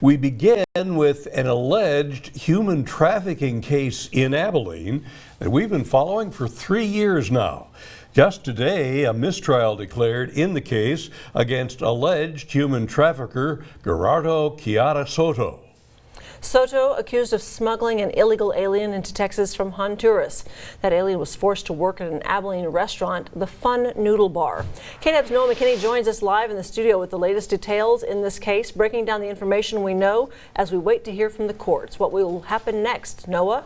We begin with an alleged human trafficking case in Abilene that we've been following for 3 years now. Just today, a mistrial declared in the case against alleged human trafficker Gerardo Quijada-Soto. Soto accused of smuggling an illegal alien into Texas from Honduras. That alien was forced to work at an Abilene restaurant, the Fun Noodle Bar. KTAB's Noah McKinney joins us live in the studio with the latest details in this case, breaking down the information we know as we wait to hear from the courts. What will happen next, Noah?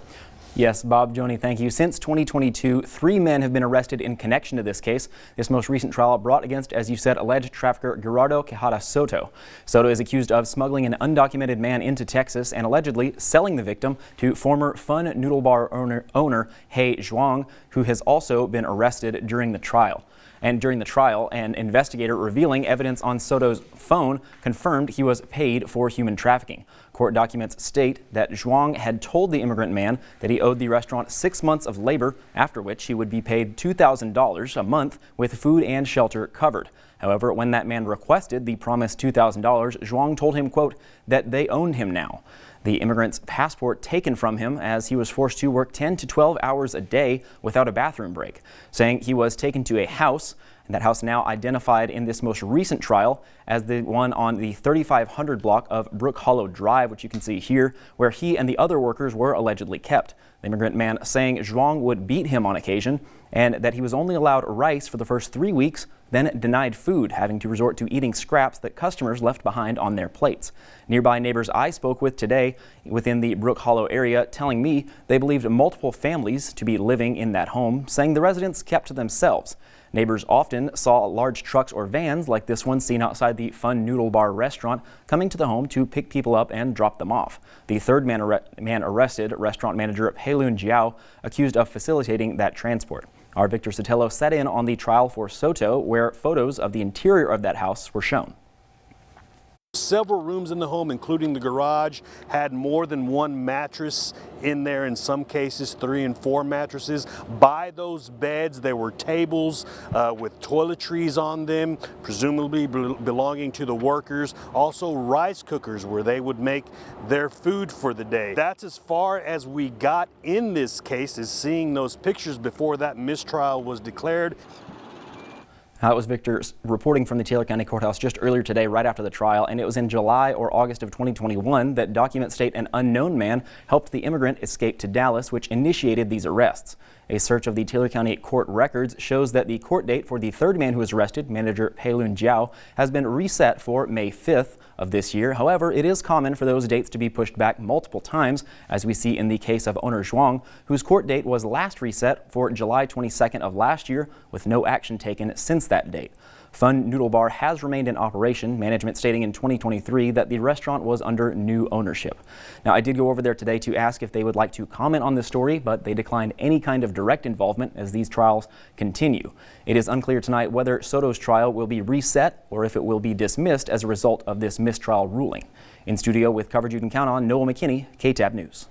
Yes, Bob, Joni, thank you. Since 2022, 3 men have been arrested in connection to this case. This most recent trial brought against, as you said, alleged trafficker Gerardo Quijada-Soto. Soto is accused of smuggling an undocumented man into Texas and allegedly selling the victim to former Fun Noodle Bar owner He Zhuang, who has also been arrested during the trial. And during the trial, an investigator revealing evidence on Soto's phone confirmed he was paid for human trafficking. Court documents state that Zhuang had told the immigrant man that he owed the restaurant 6 months of labor, after which he would be paid $2,000 a month with food and shelter covered. However, when that man requested the promised $2,000, Zhuang told him, quote, that they owned him now. The immigrant's passport taken from him as he was forced to work 10 to 12 hours a day without a bathroom break, saying he was taken to a house, and that house now identified in this most recent trial as the one on the 3500 block of Brook Hollow Drive, which you can see here, where he and the other workers were allegedly kept. The immigrant man saying Zhuang would beat him on occasion and that he was only allowed rice for the first 3 weeks, then denied food, having to resort to eating scraps that customers left behind on their plates. Nearby neighbors I spoke with today within the Brook Hollow area telling me they believed multiple families to be living in that home, saying the residents kept to themselves. Neighbors often saw large trucks or vans like this one seen outside the Fun Noodle Bar restaurant coming to the home to pick people up and drop them off. The third man arrested, restaurant manager Pei-Lun Jiao, accused of facilitating that transport. Our Victor Sotelo sat in on the trial for Soto, where photos of the interior of that house were shown. Several rooms in the home, including the garage, had more than one mattress in there, in some cases 3 and 4 mattresses. By those beds there were tables with toiletries on them, presumably belonging to the workers. Also rice cookers where they would make their food for the day. That's as far as we got in this case, is seeing those pictures before that mistrial was declared. That was Victor reporting from the Taylor County Courthouse just earlier today, right after the trial, and it was in July or August of 2021 that documents state an unknown man helped the immigrant escape to Dallas, which initiated these arrests. A search of the Taylor County court records shows that the court date for the third man who was arrested, manager Pei-Lun Jiao, has been reset for May 5th of this year. However, it is common for those dates to be pushed back multiple times, as we see in the case of owner Zhuang, whose court date was last reset for July 22nd of last year, with no action taken since that date. Fun Noodle Bar has remained in operation, management stating in 2023 that the restaurant was under new ownership. Now, I did go over there today to ask if they would like to comment on this story, but they declined any kind of direct involvement as these trials continue. It is unclear tonight whether Soto's trial will be reset or if it will be dismissed as a result of this mistrial ruling. In studio with coverage you can count on, Noah McKinney, KTAB News.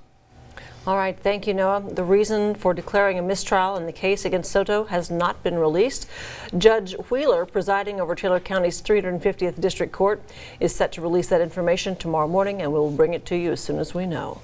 All right, thank you, Noah. The reason for declaring a mistrial in the case against Soto has not been released. Judge Wheeler, presiding over Taylor County's 350th District Court, is set to release that information tomorrow morning, and we'll bring it to you as soon as we know.